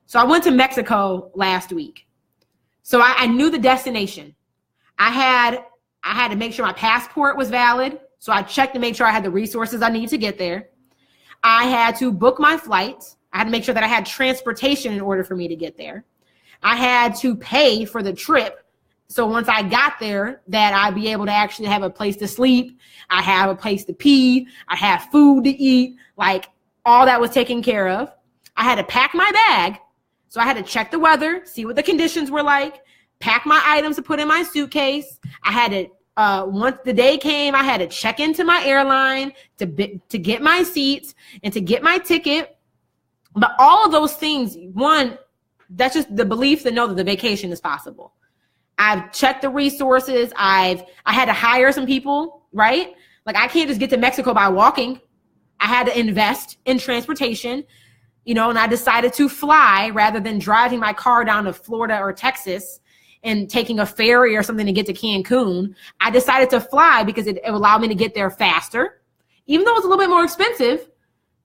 [SPEAKER 1] So I went to Mexico last week. So I knew the destination. I had to make sure my passport was valid. So I checked to make sure I had the resources I need to get there. I had to book my flights. I had to make sure that I had transportation in order for me to get there. I had to pay for the trip. So once I got there, that I'd be able to actually have a place to sleep. I have a place to pee. I have food to eat. Like all that was taken care of. I had to pack my bag. So I had to check the weather, see what the conditions were like, pack my items to put in my suitcase. I had to once the day came, I had to check into my airline to get my seats and to get my ticket. But all of those things, one, that's just the belief to know that the vacation is possible. I've checked the resources. I had to hire some people, right? Like I can't just get to Mexico by walking. I had to invest in transportation, you know, and I decided to fly rather than driving my car down to Florida or Texas and taking a ferry or something to get to Cancun. I decided to fly because it allowed me to get there faster, even though it's a little bit more expensive,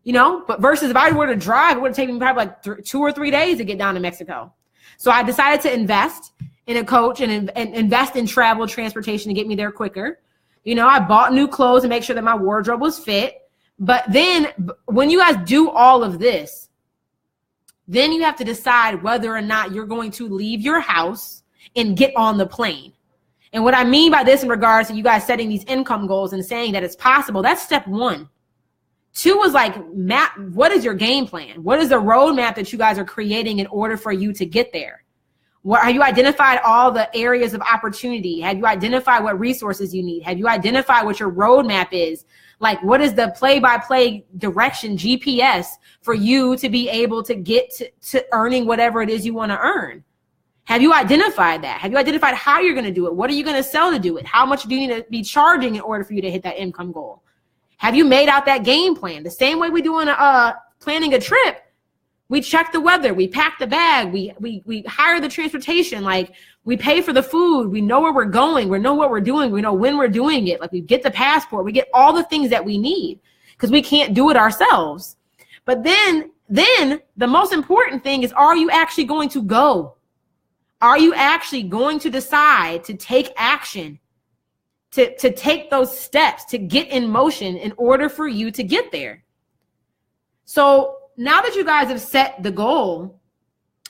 [SPEAKER 1] you know, but versus if I were to drive, it would have taken me probably like 2 or 3 days to get down to Mexico. So I decided to invest in a coach and invest in travel transportation to get me there quicker. You know, I bought new clothes to make sure that my wardrobe was fit. But then when you guys do all of this, then you have to decide whether or not you're going to leave your house and get on the plane. And what I mean by this in regards to you guys setting these income goals and saying that it's possible, that's step 1. 2 is like, what is your game plan? What is the roadmap that you guys are creating in order for you to get there? Have you identified all the areas of opportunity? Have you identified what resources you need? Have you identified what your roadmap is? Like, what is the play-by-play direction, GPS, for you to be able to get to earning whatever it is you want to earn? Have you identified that? Have you identified how you're going to do it? What are you going to sell to do it? How much do you need to be charging in order for you to hit that income goal? Have you made out that game plan? The same way we do in planning a trip. We check the weather. We pack the bag. We hire the transportation. Like we pay for the food. We know where we're going. We know what we're doing. We know when we're doing it. Like we get the passport. We get all the things that we need because we can't do it ourselves. But then the most important thing is, are you actually going to go? Are you actually going to decide to take action, to take those steps, to get in motion in order for you to get there? So now that you guys have set the goal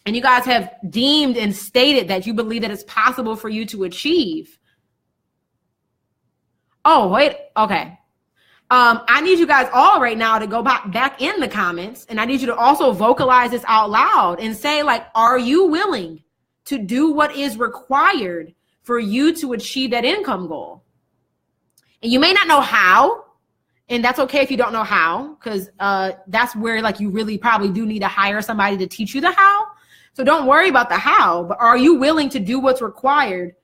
[SPEAKER 1] and you guys have deemed and stated that you believe that it's possible for you to achieve. Oh, wait. Okay. I need you guys all right now to go back in the comments, and I need you to also vocalize this out loud and say, like, are you willing to do what is required for you to achieve that income goal? And you may not know how, and that's okay if you don't know how, because that's where like you really probably do need to hire somebody to teach you the how. So don't worry about the how, but are you willing to do what's required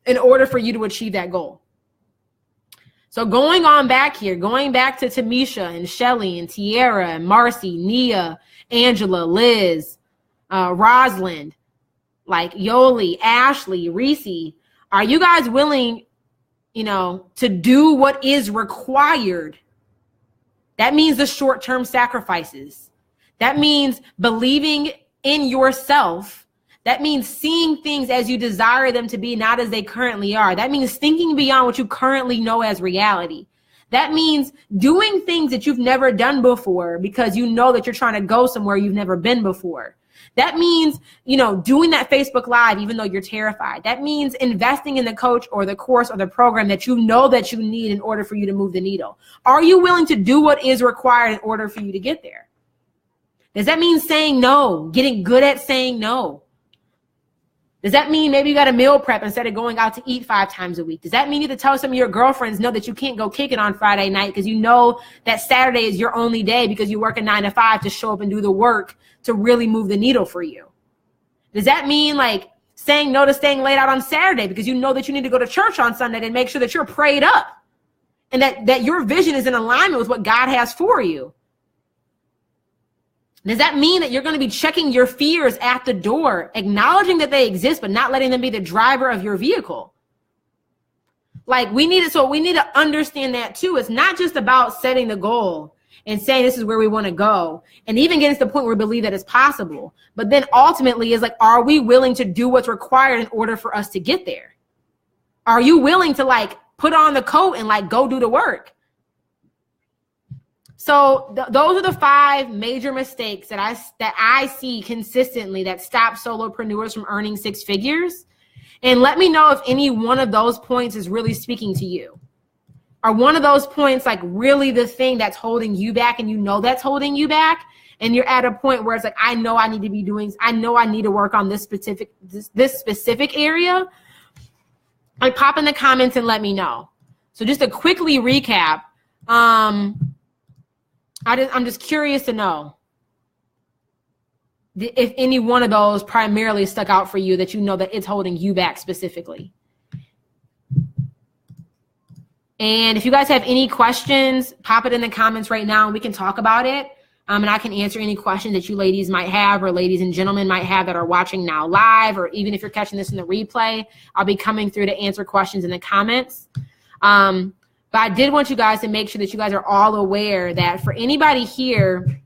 [SPEAKER 1] in order for you to achieve that goal? So going on back here, going back to Tamisha and Shelly and Tiara and Marcy, Nia, Angela, Liz, Rosalind, like Yoli, Ashley, Reese, are you guys willing, you know, to do what is required? That means the short-term sacrifices. That means believing in yourself. That means seeing things as you desire them to be, not as they currently are. That means thinking beyond what you currently know as reality. That means doing things that you've never done before because you know that you're trying to go somewhere you've never been before. That means, doing that Facebook Live, even though you're terrified. That means investing in the coach or the course or the program that you know that you need in order for you to move the needle. Are you willing to do what is required in order for you to get there? Does that mean saying no, getting good at saying no? Does that mean maybe you got a meal prep instead of going out to eat 5 times a week? Does that mean you have to tell some of your girlfriends no that you can't go kick it on Friday night because you know that Saturday is your only day because you work a 9 to 5 to show up and do the work to really move the needle for you? Does that mean like saying no to staying late out on Saturday because you know that you need to go to church on Sunday and make sure that you're prayed up and that your vision is in alignment with what God has for you? Does that mean that you're going to be checking your fears at the door, acknowledging that they exist, but not letting them be the driver of your vehicle? Like we need to understand that too. It's not just about setting the goal and saying this is where we want to go and even getting to the point where we believe that it's possible. But then ultimately is like, are we willing to do what's required in order for us to get there? Are you willing to like put on the coat and like go do the work? So those are the 5 major mistakes that I see consistently that stop solopreneurs from earning 6 figures. And let me know if any one of those points is really speaking to you. Are one of those points like really the thing that's holding you back and you know that's holding you back? And you're at a point where it's like, I know I need to work on this specific area. Like pop in the comments and let me know. So just to quickly recap, I'm just curious to know if any one of those primarily stuck out for you that you know that it's holding you back specifically. And if you guys have any questions, pop it in the comments right now and we can talk about it. And I can answer any questions that you ladies might have or ladies and gentlemen might have that are watching now live, or even if you're catching this in the replay, I'll be coming through to answer questions in the comments. But I did want you guys to make sure that you guys are all aware that for anybody here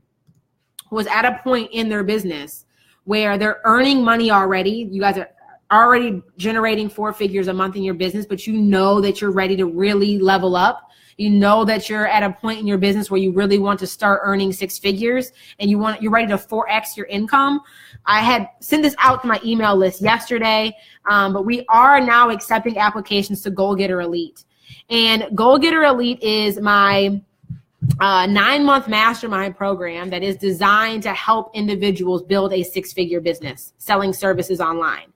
[SPEAKER 1] who is at a point in their business where they're earning money already, you guys are already generating 4 figures a month in your business, but you know that you're ready to really level up. You know that you're at a point in your business where you really want to start earning 6 figures and you're ready to 4x your income. I had sent this out to my email list yesterday, but we are now accepting applications to Goal Getter Elite. And Goal Getter Elite is my 9-month mastermind program that is designed to help individuals build a 6-figure business selling services online.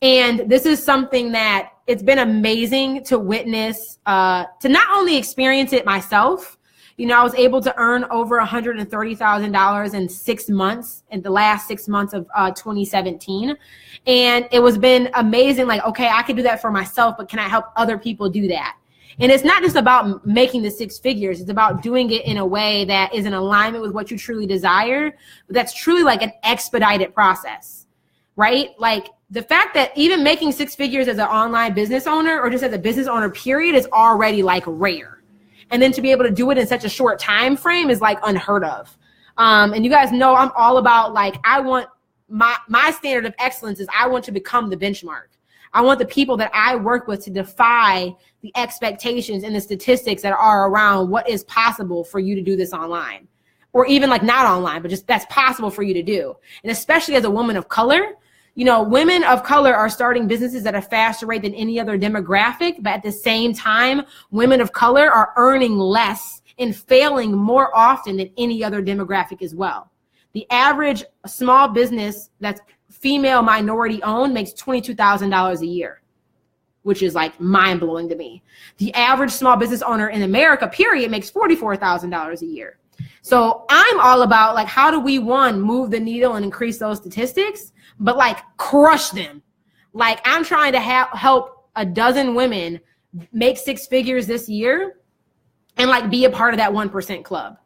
[SPEAKER 1] And this is something that it's been amazing to witness, to not only experience it myself. I was able to earn over $130,000 in 6 months, in the last 6 months of 2017. And it was been amazing. Like, okay, I can do that for myself, but can I help other people do that? And it's not just about making the 6 figures. It's about doing it in a way that is in alignment with what you truly desire. But that's truly like an expedited process, right? Like the fact that even making 6 figures as an online business owner or just as a business owner period is already like rare. And then to be able to do it in such a short time frame is like unheard of. And you guys know I'm all about like, I want my standard of excellence is I want to become the benchmark. I want the people that I work with to defy the expectations and the statistics that are around what is possible for you to do this online, or even like not online, but just that's possible for you to do. And especially as a woman of color, women of color are starting businesses at a faster rate than any other demographic. But at the same time, women of color are earning less and failing more often than any other demographic as well. The average small business that's female minority owned makes $22,000 a year, which is like mind blowing to me. The average small business owner in America, period, makes $44,000 a year. So I'm all about like, how do we move the needle and increase those statistics, but like crush them. Like I'm trying to help a dozen women make 6 figures this year and like be a part of that 1% club.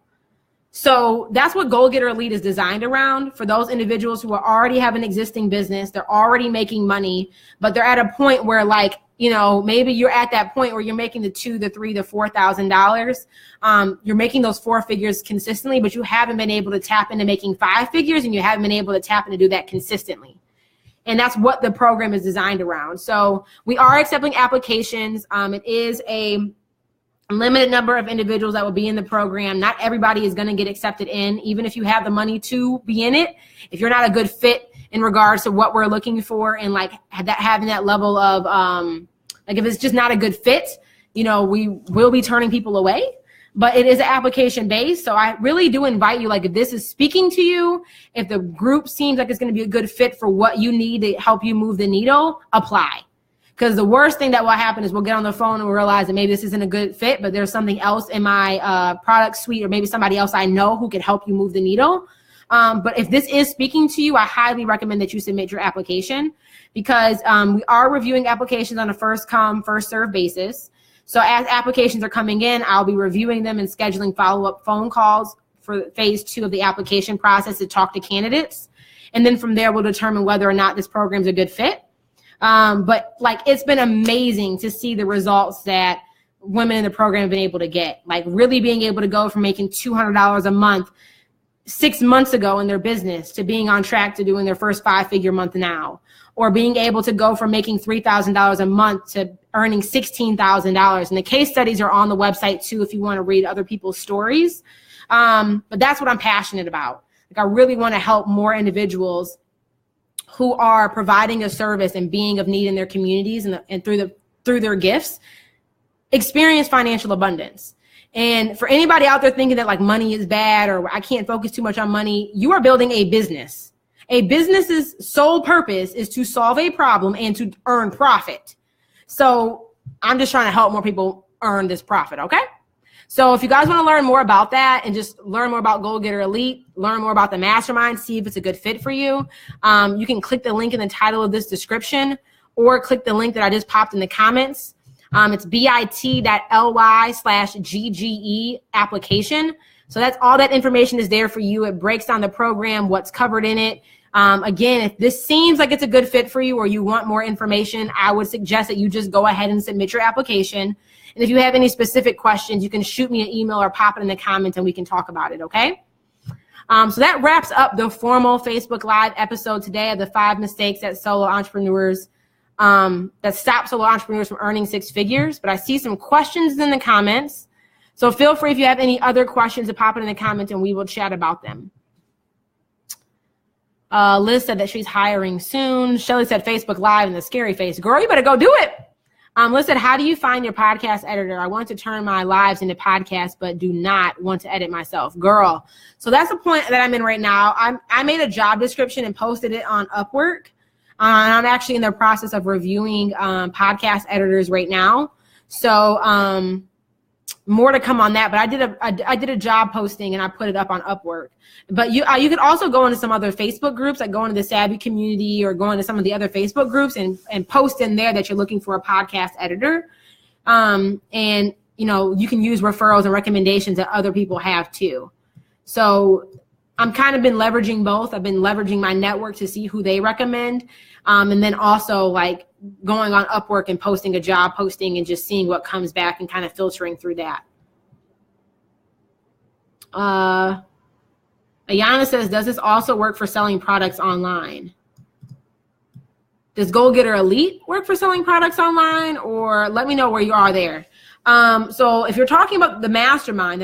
[SPEAKER 1] So that's what Goal Getter Elite is designed around, for those individuals who already have an existing business. They're already making money, but they're at a point where like, maybe you're at that point where you're making the $2,000, the $3,000, the $4,000. You're making those 4 figures consistently, but you haven't been able to tap into making 5 figures, and you haven't been able to tap into do that consistently. And that's what the program is designed around. So we are accepting applications. It is a limited number of individuals that will be in the program. Not everybody is going to get accepted in, even if you have the money to be in it. If you're not a good fit in regards to what we're looking for and like that having that level of like if it's just not a good fit, we will be turning people away. But it is application based. So I really do invite you, like if this is speaking to you, if the group seems like it's going to be a good fit for what you need to help you move the needle, apply. Because the worst thing that will happen is we'll get on the phone and we'll realize that maybe this isn't a good fit, but there's something else in my product suite or maybe somebody else I know who can help you move the needle. But if this is speaking to you, I highly recommend that you submit your application because we are reviewing applications on a first come, first serve basis. So as applications are coming in, I'll be reviewing them and scheduling follow-up phone calls for phase 2 of the application process to talk to candidates. And then from there, we'll determine whether or not this program's a good fit. But like, it's been amazing to see the results that women in the program have been able to get, like really being able to go from making $200 a month 6 months ago in their business to being on track to doing their first 5-figure month now, or being able to go from making $3,000 a month to earning $16,000. And the case studies are on the website too, if you want to read other people's stories. But that's what I'm passionate about. Like, I really want to help more individuals who are providing a service and being of need in their communities and through their gifts, experience financial abundance. And for anybody out there thinking that like money is bad or I can't focus too much on money, you are building a business. A business's sole purpose is to solve a problem and to earn profit. So I'm just trying to help more people earn this profit, okay? So if you guys want to learn more about that and just learn more about Goal Getter Elite, learn more about the mastermind, see if it's a good fit for you, you can click the link in the title of this description or click the link that I just popped in the comments. It's bit.ly/GGE application. So that's all that information is there for you. It breaks down the program, what's covered in it. Again, if this seems like it's a good fit for you or you want more information, I would suggest that you just go ahead and submit your application. And if you have any specific questions, you can shoot me an email or pop it in the comments and we can talk about it, okay? So that wraps up the formal Facebook Live episode today of the 5 mistakes that solo entrepreneurs that stop solo entrepreneurs from earning 6 figures. But I see some questions in the comments. So feel free if you have any other questions to pop it in the comments and we will chat about them. Liz said that she's hiring soon. Shelly said Facebook Live and the scary face. Girl, you better go do it. Liz said, how do you find your podcast editor? I want to turn my lives into podcasts, but do not want to edit myself. Girl. So that's the point that I'm in right now. I made a job description and posted it on Upwork. And I'm actually in the process of reviewing podcast editors right now. So more to come on that. But I did a job posting and I put it up on Upwork. But you could also go into some other Facebook groups, like go into the Savvy community or go into some of the other Facebook groups and post in there that you're looking for a podcast editor. And you can use referrals and recommendations that other people have too. So I'm kind of been leveraging both. I've been leveraging my network to see who they recommend. And then also like going on Upwork and posting a job posting and just seeing what comes back and kind of filtering through that. Ayana says, does this also work for selling products online? Does Goal Getter Elite work for selling products online? Or let me know where you are there. So if you're talking about the mastermind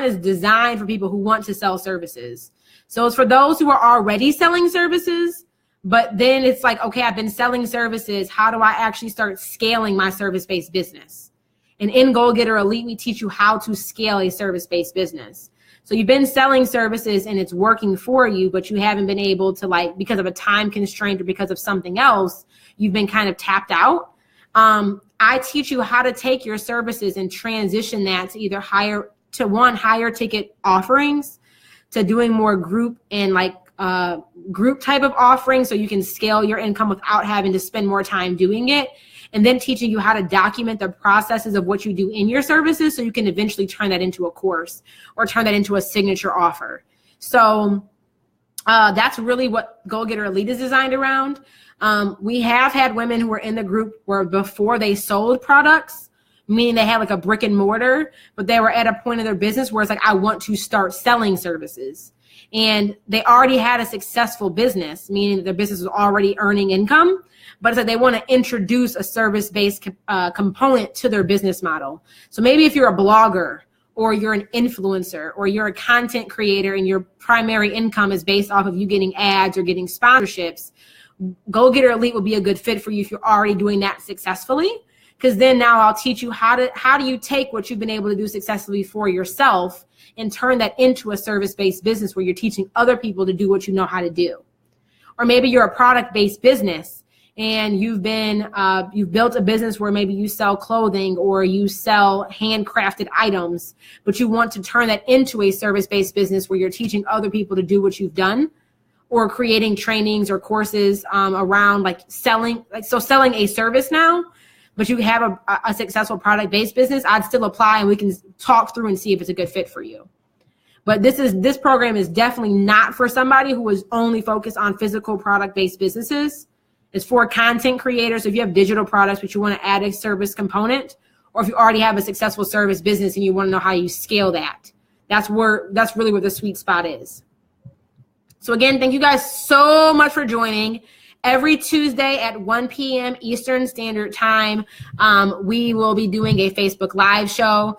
[SPEAKER 1] is designed for people who want to sell services. So it's for those who are already selling services, but then it's like, okay, I've been selling services. How do I actually start scaling my service-based business? And in Goal Getter Elite, we teach you how to scale a service-based business. So you've been selling services and it's working for you, but you haven't been able to, like, because of a time constraint or because of something else, you've been kind of tapped out. I teach you how to take your services and transition that to either higher ticket offerings, to doing more group and group type of offerings so you can scale your income without having to spend more time doing it. And then teaching you how to document the processes of what you do in your services so you can eventually turn that into a course or turn that into a signature offer. So that's really what Goal Getter Elite is designed around. We have had women who were in the group where before they sold products, meaning they had like a brick and mortar, but they were at a point in their business where it's like, I want to start selling services. And they already had a successful business, meaning their business was already earning income, but it's like they want to introduce a service-based component to their business model. So maybe if you're a blogger, or you're an influencer, or you're a content creator and your primary income is based off of you getting ads or getting sponsorships, Goal Getter Elite would be a good fit for you if you're already doing that successfully. Because then now I'll teach you how do you take what you've been able to do successfully for yourself and turn that into a service-based business where you're teaching other people to do what you know how to do. Or maybe you're a product-based business and you've built a business where maybe you sell clothing or you sell handcrafted items, but you want to turn that into a service-based business where you're teaching other people to do what you've done, or creating trainings or courses around like selling a service now, but you have a successful product-based business. I'd still apply and we can talk through and see if it's a good fit for you. But this program is definitely not for somebody who is only focused on physical product-based businesses. It's for content creators. If you have digital products, but you want to add a service component, or if you already have a successful service business and you want to know how you scale that, that's really where the sweet spot is. So again, thank you guys so much for joining. Every Tuesday at 1 p.m. Eastern Standard Time, we will be doing a Facebook Live show,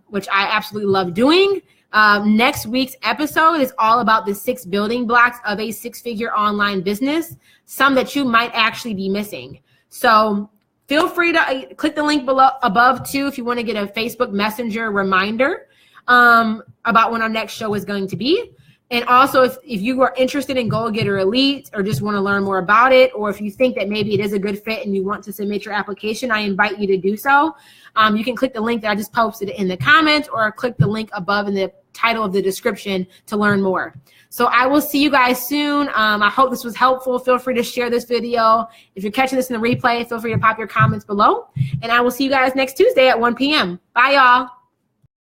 [SPEAKER 1] which I absolutely love doing. Next week's episode is all about the 6 building blocks of a 6-figure online business, some that you might actually be missing. So feel free to click the link above too if you want to get a Facebook Messenger reminder about when our next show is going to be. And also, if you are interested in Goal Getter Elite or just want to learn more about it, or if you think that maybe it is a good fit and you want to submit your application, I invite you to do so. You can click the link that I just posted in the comments, or click the link above in the title of the description to learn more. So I will see you guys soon. I hope this was helpful. Feel free to share this video. If you're catching this in the replay, feel free to pop your comments below. And I will see you guys next Tuesday at 1 p.m. Bye, y'all.